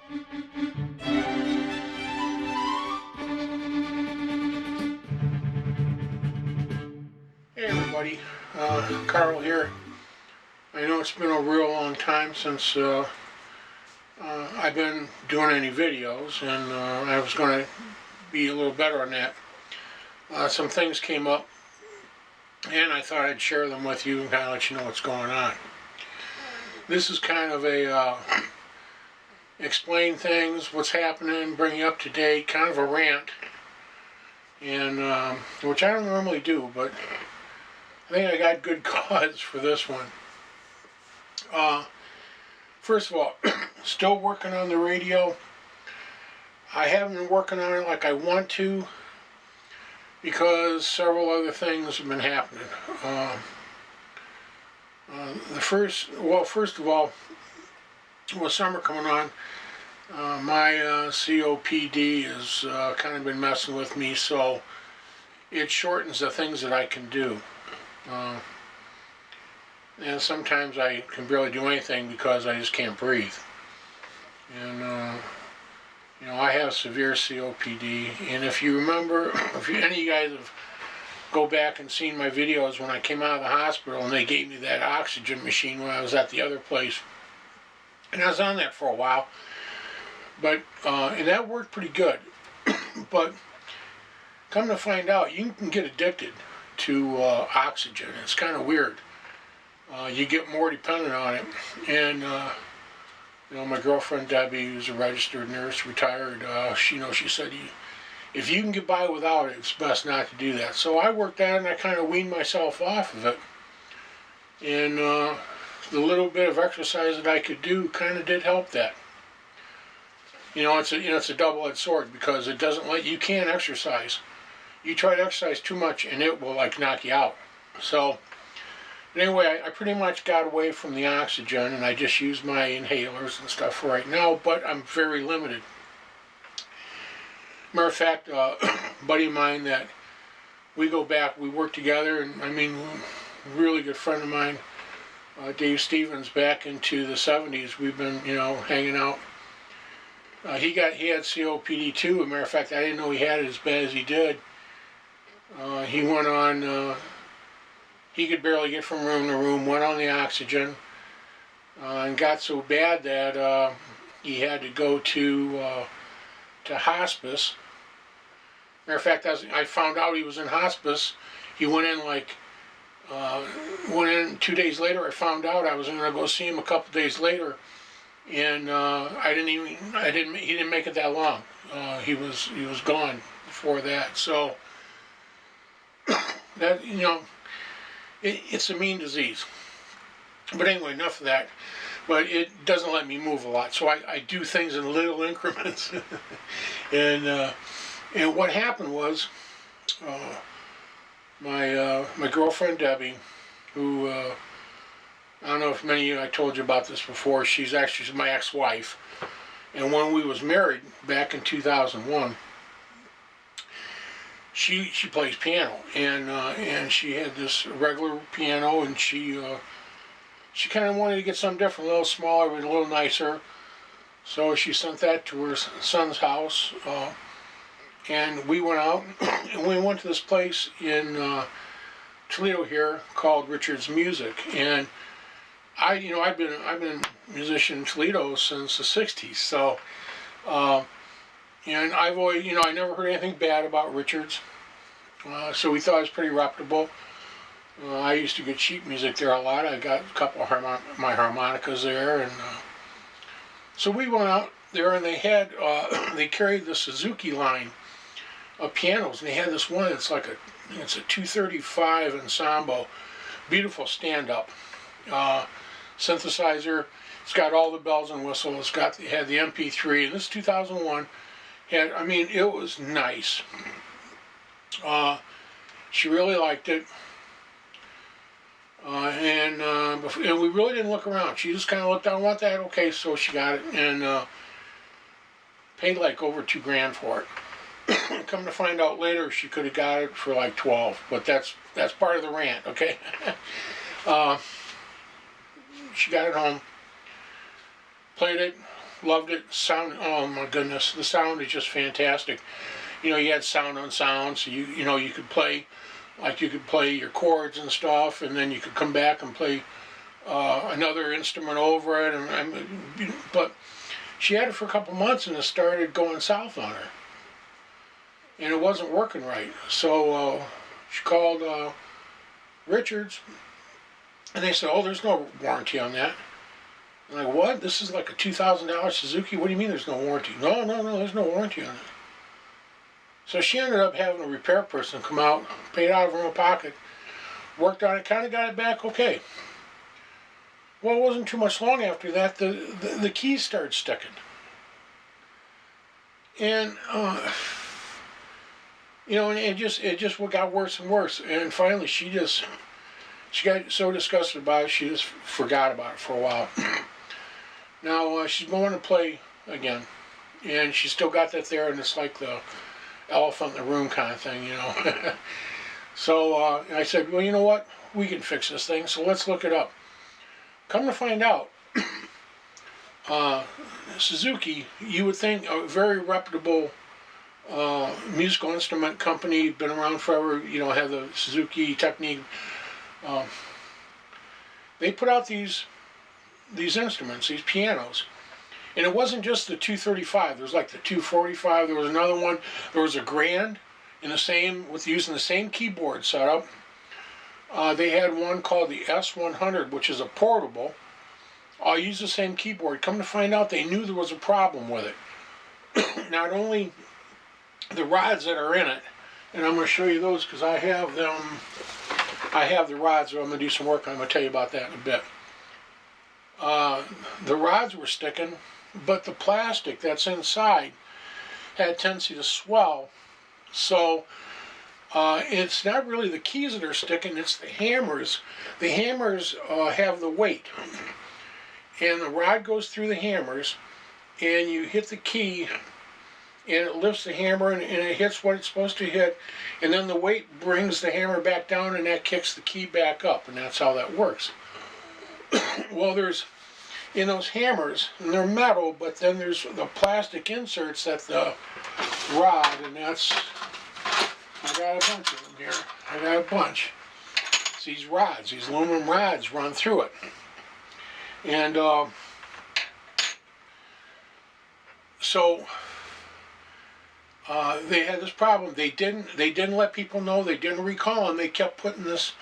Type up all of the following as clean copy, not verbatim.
Hey everybody, Carl here. I know it's been a real long time since I've been doing any videos, and I was going to be a little better on that. Some things came up, and I thought I'd share them with you and kind of let you know what's going on. This is kind of a explain things, what's happening, bring you up to date, kind of a rant, and which I don't normally do, but I think I got good cause for this one. First of all, still working on the radio. I haven't been working on it like I want to because several other things have been happening. First of all, with summer coming on, my COPD has kind of been messing with me, so it shortens the things that I can do. And sometimes I can barely do anything because I just can't breathe. And you know, I have severe COPD, and if you remember, if any of you guys have go back and seen my videos when I came out of the hospital and they gave me that oxygen machine when I was at the other place, and I was on that for a while, but and that worked pretty good. But come to find out, you can get addicted to oxygen. It's kind of weird. You get more dependent on it, and you know, my girlfriend Debbie, who's a registered nurse, retired, she said, if you can get by without it, it's best not to do that. So I worked at it, and I kind of weaned myself off of it, and the little bit of exercise that I could do kind of did help that. You know, it's a double-edged sword, because it doesn't let you can't exercise. You try to exercise too much, and it will like knock you out. So anyway, I pretty much got away from the oxygen, and I just use my inhalers and stuff for right now, but I'm very limited. Matter of fact, a buddy of mine that we go back, we work together, and I mean, really good friend of mine, Dave Stevens, back into the 70s, we've been, you know, hanging out. He had COPD too. As a matter of fact, I didn't know he had it as bad as he did. He went on, he could barely get from room to room, went on the oxygen, and got so bad that he had to go to hospice. Matter of fact, I found out he was in hospice. He went in went in 2 days later. I found out. I was going to go see him a couple days later, and he didn't make it that long. He was gone before that. So that, you know, it's a mean disease. But anyway, enough of that. But it doesn't let me move a lot, so I do things in little increments. And what happened was, my girlfriend Debbie, who I don't know if many of you, I told you about this before. She's my ex-wife, and when we was married back in 2001. She plays piano, and she had this regular piano, and she kind of wanted to get something different, a little smaller but a little nicer. So she sent that to her son's house, and we went out and we went to this place in Toledo here called Richard's Music. And I've been a musician in Toledo since the 60s, so. And I've always, I never heard anything bad about Richards, so we thought it was pretty reputable. I used to get sheet music there a lot. I got a couple of my harmonicas there, and so we went out there, and they had they carried the Suzuki line of pianos, and they had this one. It's a 235 ensemble, beautiful stand-up synthesizer. It's got all the bells and whistles. It had the MP3, and this is 2001. It was nice. She really liked it, and we really didn't look around. She just kind of looked down, want that? Okay, so she got it, and paid like over $2,000 for it. Come to find out later, she could have got it for like 12, but that's part of the rant, okay? She got it home, played it. Loved it. Sound, oh my goodness, the sound is just fantastic. You know, you had sound on sound, so you know, you could play, like you could play your chords and stuff, and then you could come back and play another instrument over it. But she had it for a couple months, and it started going south on her, and it wasn't working right. So she called Richards, and they said, "Oh, there's no warranty on that." I'm like, "What? This is like a $2,000 Suzuki? What do you mean there's no warranty?" No, there's no warranty on it. So she ended up having a repair person come out, paid out of her own pocket, worked on it, kind of got it back okay. Well, it wasn't too much long after that, the keys started sticking. And, you know, and it just got worse and worse. And finally she got so disgusted about it, she just forgot about it for a while. Now, she's going to play again. And she still got that there, and it's like the elephant in the room kind of thing, you know. So I said, well, you know what? We can fix this thing, so let's look it up. Come to find out, Suzuki, you would think a very reputable musical instrument company, been around forever, you know, have the Suzuki technique. They put out these instruments, these pianos. And it wasn't just the 235. There was like the 245. There was another one. There was a grand in the same, with using the same keyboard setup. They had one called the S100, which is a portable. All use the same keyboard. Come to find out, they knew there was a problem with it. Not only the rods that are in it, and I'm going to show you those because I have them. I have the rods, so I'm going to do some work. I'm going to tell you about that in a bit. The rods were sticking, but the plastic that's inside had a tendency to swell. So it's not really the keys that are sticking, it's the hammers. The hammers have the weight. And the rod goes through the hammers, and you hit the key, and it lifts the hammer, and it hits what it's supposed to hit. And then the weight brings the hammer back down, and that kicks the key back up, and that's how that works. Well, there's, in those hammers, and they're metal, but then there's the plastic inserts that the rod, and that's, I got a bunch of them here. I got a bunch. It's these rods, these aluminum rods run through it. And so they had this problem. They didn't let people know. They didn't recall them. They kept putting this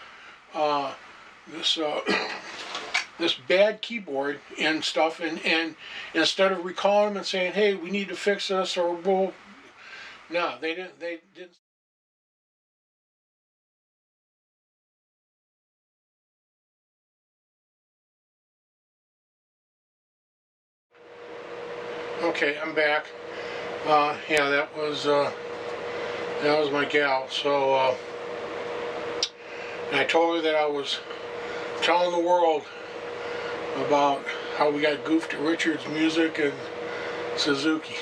this bad keyboard and stuff, and instead of recalling them and saying, hey, we need to fix this, or well, no, they didn't. Okay, I'm back. Yeah, that was my gal. So and I told her that I was telling the world about how we got goofed at Richard's music and Suzuki.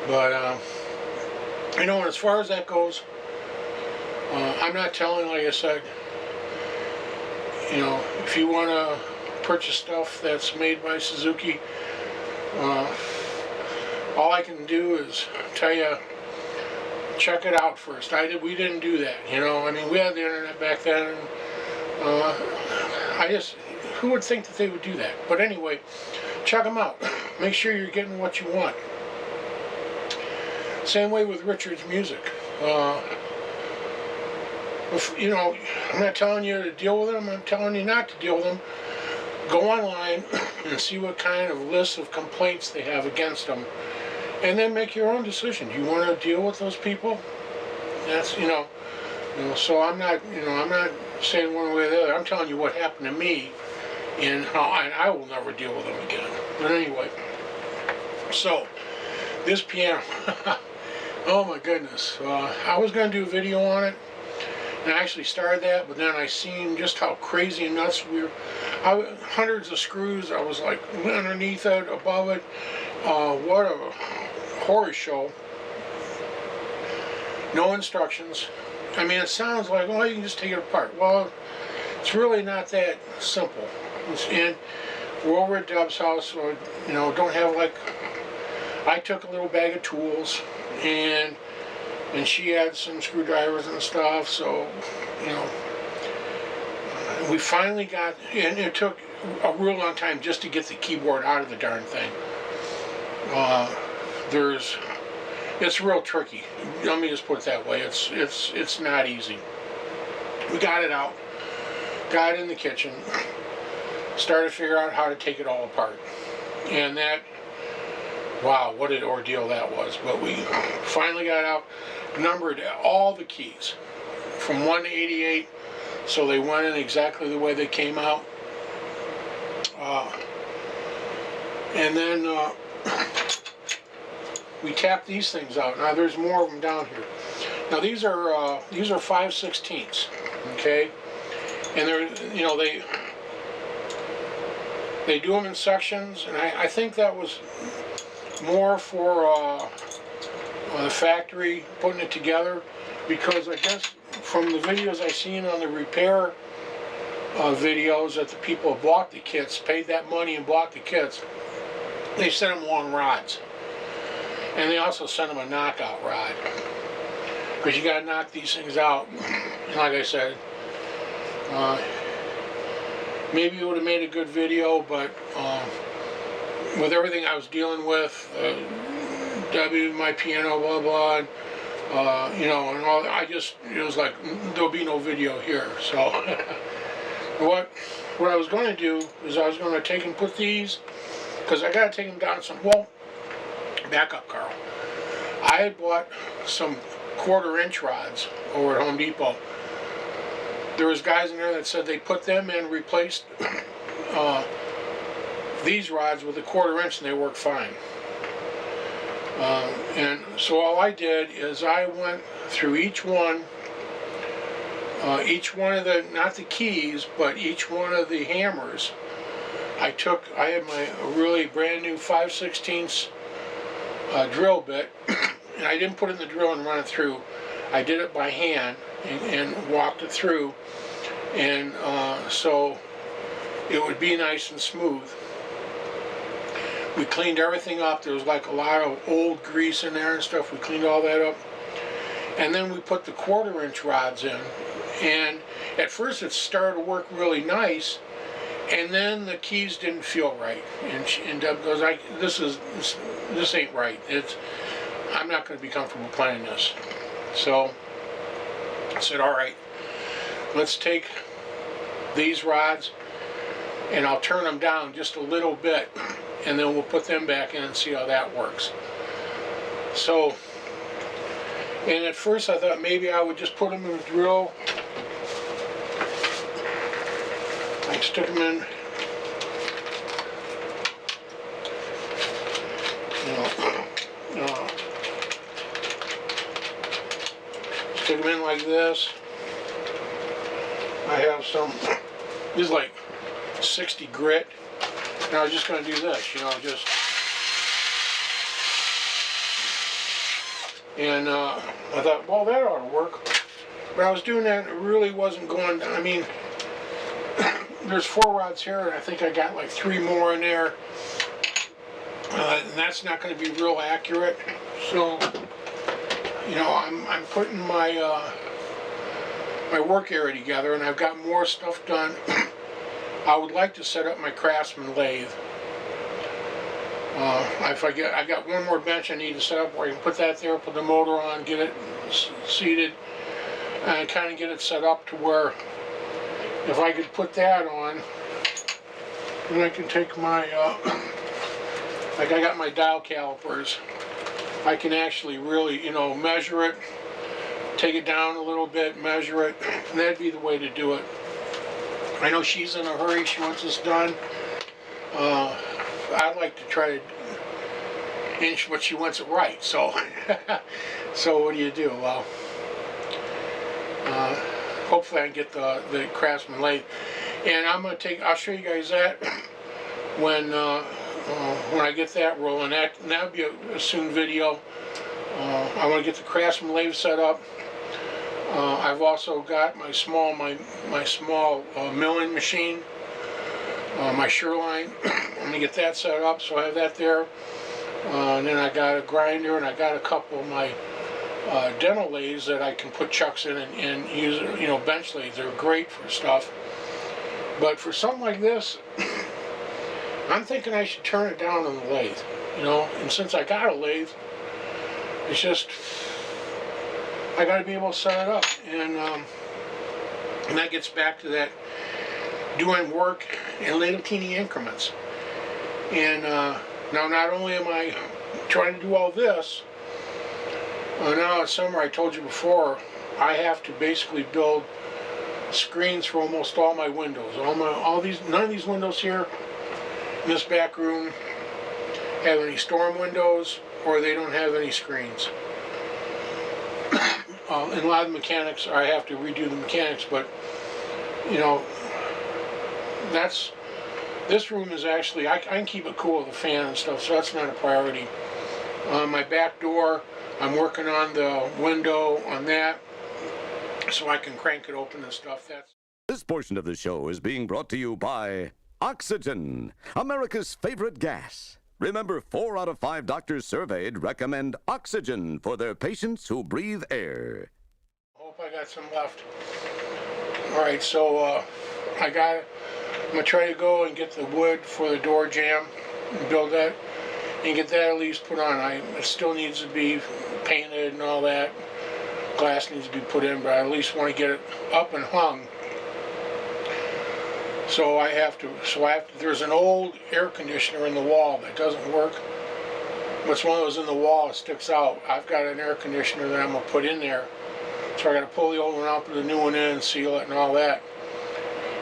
But you know, as far as that goes, I'm not telling, like I said, you know, if you want to purchase stuff that's made by Suzuki, all I can do is tell you, check it out first. We didn't do that, you know. I mean, we had the internet back then, and who would think that they would do that? But anyway, check them out. Make sure you're getting what you want. Same way with Richard's music. You know, I'm not telling you to deal with them. I'm telling you not to deal with them. Go online and see what kind of list of complaints they have against them, and then make your own decision. Do you want to deal with those people? That's, you know. So I'm not saying one way or the other. I'm telling you what happened to me, and how I will never deal with them again. But anyway, so this piano, oh my goodness, I was going to do a video on it, and I actually started that, but then I seen just how crazy and nuts we were. Hundreds of screws. I was like underneath it, above it. What a horror show. No instructions. I mean, it sounds like, well, you can just take it apart. Well, it's really not that simple. And we're over at Deb's house, so, you know, don't have like, I took a little bag of tools, and she had some screwdrivers and stuff, so, you know, we finally got, and it took a real long time just to get the keyboard out of the darn thing. It's real tricky. Let me just put it that way. It's not easy. We got it out, got it in the kitchen, started to figure out how to take it all apart, and that, wow, what an ordeal that was. But we finally got out, numbered all the keys from 1 to 88, so they went in exactly the way they came out. And then we tapped these things out. Now there's more of them down here. Now these are 5/16, okay, and they're, you know, they do them in sections, and I think that was more for the factory putting it together, because I guess from the videos I've seen on the repair videos that the people have bought the kits, paid that money and bought the kits, they sent them long rods, and they also sent them a knockout rod, because you got to knock these things out. And like I said, maybe it would have made a good video, but with everything I was dealing with, W, my piano, blah blah, you know, and all, it was like there'll be no video here. So what I was going to do is I was going to take and put these, because I got to take them down some. Well, back up, Carl. I had bought some 1/4-inch rods over at Home Depot. There was guys in there that said they put them in, replaced these rods with a 1/4-inch, and they work fine. And so all I did is I went through each one of the, not the keys, but each one of the hammers. I had my really brand new 5/16 drill bit, and I didn't put it in the drill and run it through. I did it by hand and walked it through, and so it would be nice and smooth. We cleaned everything up. There was like a lot of old grease in there and stuff. We cleaned all that up, and then we put the 1/4-inch rods in, and at first it started to work really nice, and then the keys didn't feel right, and Deb goes, this ain't right. I'm not going to be comfortable playing this. So I said, all right, let's take these rods and I'll turn them down just a little bit, and then we'll put them back in and see how that works. So, and at first I thought maybe I would just put them in the drill. I stuck them in, stick them in like this. I have some, this is like 60 grit. And I was just going to do this, you know, just, and I thought, well, that ought to work. But I was doing that, and it really wasn't going, I mean, there's 4 rods here, and I think I got like 3 more in there, and that's not going to be real accurate. So, you know, I'm putting my my work area together, and I've got more stuff done. I would like to set up my Craftsman lathe. I got one more bench I need to set up where I can put that there, put the motor on, get it seated, and kind of get it set up to where if I could put that on, then I can take my, like I got my dial calipers, I can actually really, you know, measure it, take it down a little bit, measure it, and that'd be the way to do it. I know she's in a hurry, she wants this done. I'd like to try to inch, but she wants it right, so so what do you do? Well, hopefully I can get the Craftsman lathe, and I'll show you guys that when I get that rolling. That'll be a soon video. I want to get the Craftsman lathe set up. I've also got my small milling machine. my Shoreline. I'm gonna get that set up, so I have that there. And then I got a grinder, and I got a couple of my dental lathes that I can put chucks in and use, you know, bench lathes. They're great for stuff. But for something like this, I'm thinking I should turn it down on the lathe, you know. And since I got a lathe, it's just I got to be able to set it up, and that gets back to that doing work in little teeny increments. And now, not only am I trying to do all this, now it's summer. I told you before, I have to basically build screens for almost all my windows. None of these windows here in this back room have any storm windows, or they don't have any screens. And a lot of the mechanics, I have to redo the mechanics, but you know, this room is actually, I can keep it cool with a fan and stuff, so that's not a priority. My back door, I'm working on the window on that, so I can crank it open and stuff. This portion of the show is being brought to you by Oxygen, America's favorite gas. Remember, 4 out of 5 doctors surveyed recommend Oxygen for their patients who breathe air. Hope I got some left. All right, so I'm gonna try to go and get the wood for the door jamb and build that and get that at least put on. It still needs to be painted and all that. Glass needs to be put in, but I at least want to get it up and hung. So there's an old air conditioner in the wall that doesn't work. It's one of those in the wall that sticks out. I've got an air conditioner that I'm gonna put in there. So I gotta pull the old one out, put the new one in, seal it and all that.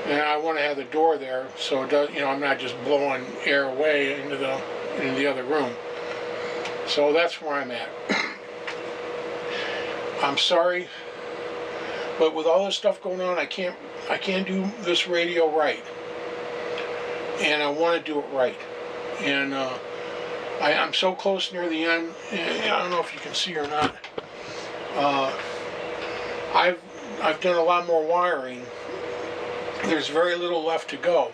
And I want to have the door there, so it does, you know, I'm not just blowing air away into the other room. So that's where I'm at. I'm sorry, but with all this stuff going on, I can't do this radio right, and I want to do it right. And I'm so close near the end. I don't know if you can see or not. I've done a lot more wiring. There's very little left to go,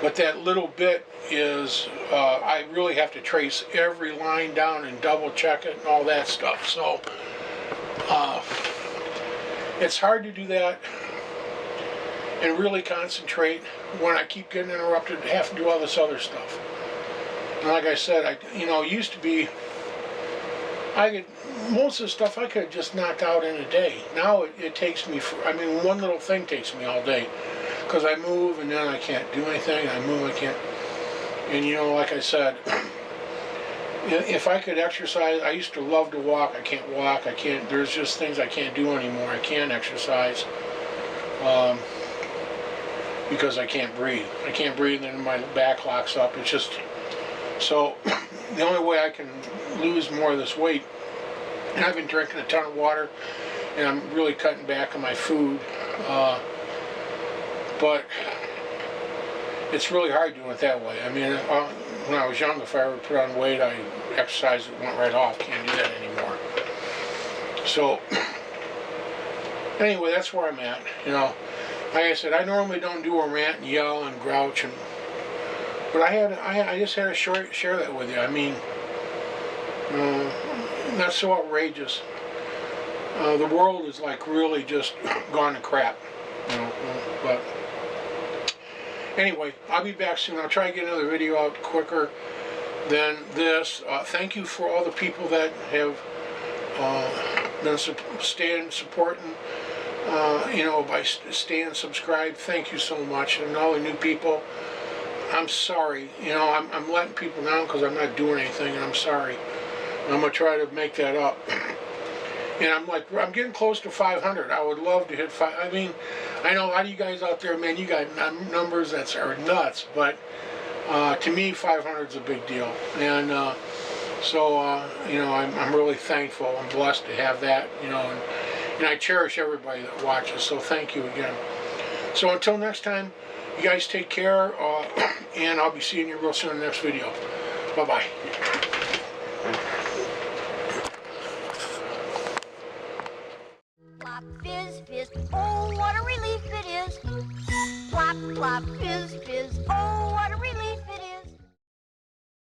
but that little bit is I really have to trace every line down and double check it and all that stuff. So it's hard to do that and really concentrate when I keep getting interrupted and have to do all this other stuff. And like I said, it used to be, most of the stuff I could have just knocked out in a day. Now it takes me, one little thing takes me all day, because I move and then I can't do anything, I move, I can't. And like I said, if I could exercise, I used to love to walk. I can't walk, there's just things I can't do anymore. I can't exercise because I can't breathe. I can't breathe and my back locks up. It's just, so the only way I can lose more of this weight, and I've been drinking a ton of water, and I'm really cutting back on my food, but it's really hard doing it that way. When I was young, if I ever put on weight, I exercised, it went right off. Can't do that anymore. So anyway, that's where I'm at. Like I said, I normally don't do a rant and yell and grouch, but I just had to share that with you. That's so outrageous. The world is like really just gone to crap. But anyway, I'll be back soon. I'll try to get another video out quicker than this. Thank you for all the people that have been staying supporting, by staying subscribed. Thank you so much. And all the new people, I'm sorry. I'm letting people down because I'm not doing anything, and I'm sorry. And I'm going to try to make that up. And I'm getting close to 500. I would love to hit 5. I know a lot of you guys out there, man, you got numbers that are nuts, but to me, 500 is a big deal. And I'm really thankful. I'm blessed to have that, and I cherish everybody that watches, so thank you again. So until next time, you guys take care, and I'll be seeing you real soon in the next video. Bye-bye. Flop, fizz, fizz, oh, what a relief it is. Flop, flop, fizz, fizz, oh.